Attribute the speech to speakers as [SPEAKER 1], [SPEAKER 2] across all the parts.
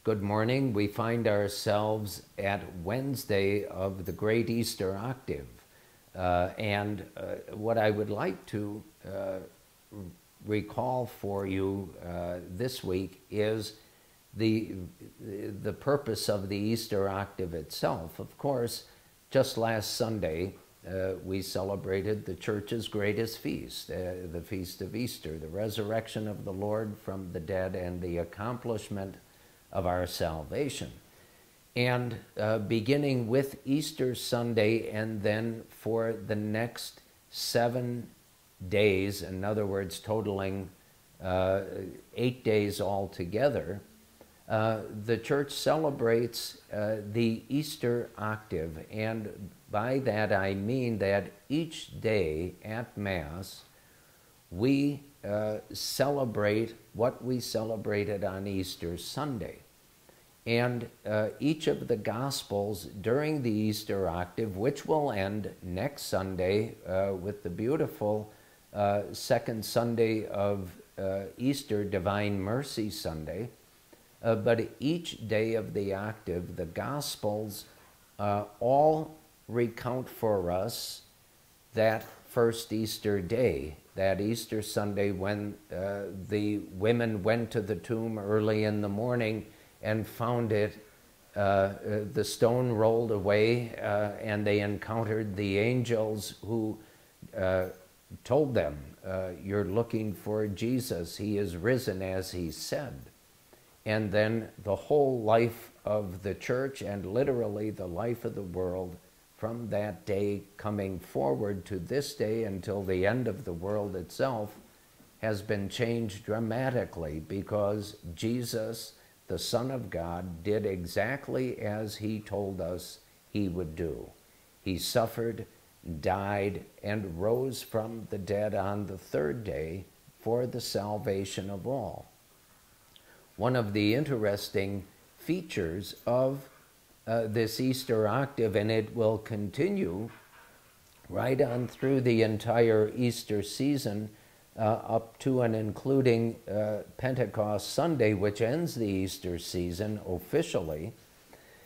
[SPEAKER 1] Good morning. We find ourselves at Wednesday of the Great Easter Octave. What I would like to recall for you this week is the purpose of the Easter Octave itself. Of course, just last Sunday, we celebrated the Church's greatest feast, the Feast of Easter, the resurrection of the Lord from the dead and the accomplishment of our salvation. And beginning with Easter Sunday and then for the next 7 days, in other words, totaling 8 days altogether, the Church celebrates the Easter Octave. And by that I mean that each day at Mass, we celebrate what we celebrated on Easter Sunday. And each of the Gospels during the Easter Octave, which will end next Sunday with the beautiful second Sunday of Easter, Divine Mercy Sunday, but each day of the octave, the Gospels all recount for us that first Easter day, that Easter Sunday when the women went to the tomb early in the morning and found it, the stone rolled away, and they encountered the angels who told them, you're looking for Jesus. He is risen as he said. And then the whole life of the Church and literally the life of the world from that day coming forward to this day until the end of the world itself has been changed dramatically because Jesus, the Son of God, did exactly as he told us he would do. He suffered, died, and rose from the dead on the third day for the salvation of all. One of the interesting features of this Easter Octave, and it will continue right on through the entire Easter season up to and including Pentecost Sunday, which ends the Easter season officially,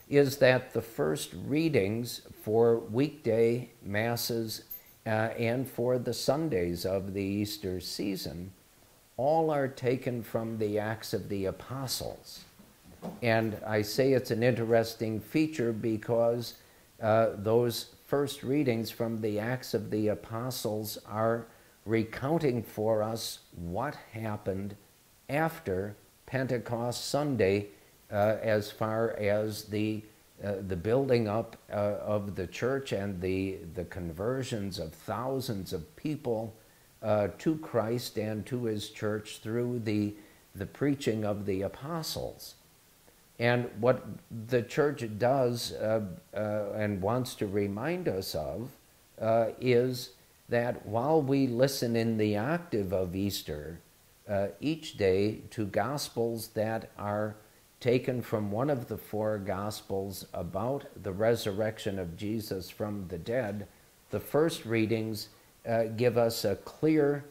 [SPEAKER 1] is that the first readings for weekday Masses and for the Sundays of the Easter season all are taken from the Acts of the Apostles. And I say it's an interesting feature because those first readings from the Acts of the Apostles are recounting for us what happened after Pentecost Sunday as far as the building up of the Church and the conversions of thousands of people to Christ and to his Church through the preaching of the apostles. And what the Church does and wants to remind us of is that while we listen in the octave of Easter each day to Gospels that are taken from one of the four Gospels about the resurrection of Jesus from the dead, the first readings give us a clear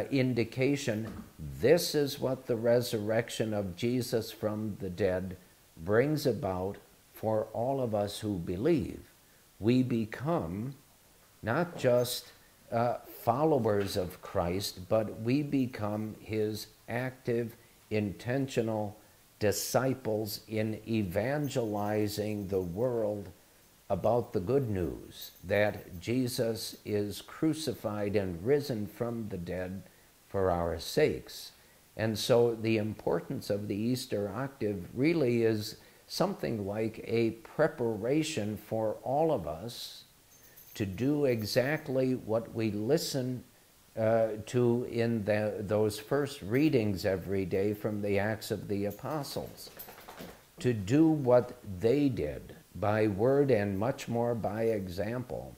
[SPEAKER 1] indication this is what the resurrection of Jesus from the dead brings about for all of us who believe. We become not just followers of Christ, but we become his active, intentional disciples in evangelizing the world about the good news that Jesus is crucified and risen from the dead for our sakes. And so the importance of the Easter Octave really is something like a preparation for all of us to do exactly what we listen to in those first readings every day from the Acts of the Apostles, to do what they did by word and much more by example,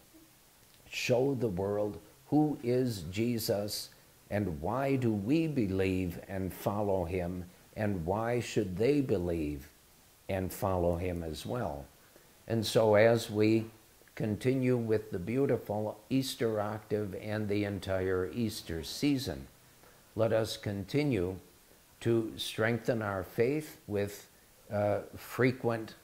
[SPEAKER 1] show the world who is Jesus and why do we believe and follow him, and why should they believe and follow him as well. And so as we continue with the beautiful Easter Octave and the entire Easter season, let us continue to strengthen our faith with frequent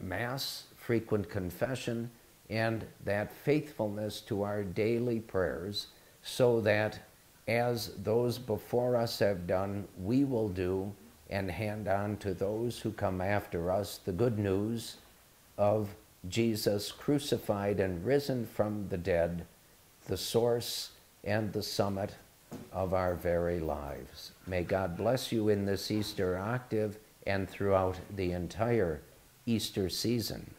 [SPEAKER 1] Mass, frequent confession, and that faithfulness to our daily prayers, so that as those before us have done, we will do and hand on to those who come after us the good news of Jesus crucified and risen from the dead, the source and the summit of our very lives. May God bless you in this Easter octave and throughout the entire Easter season.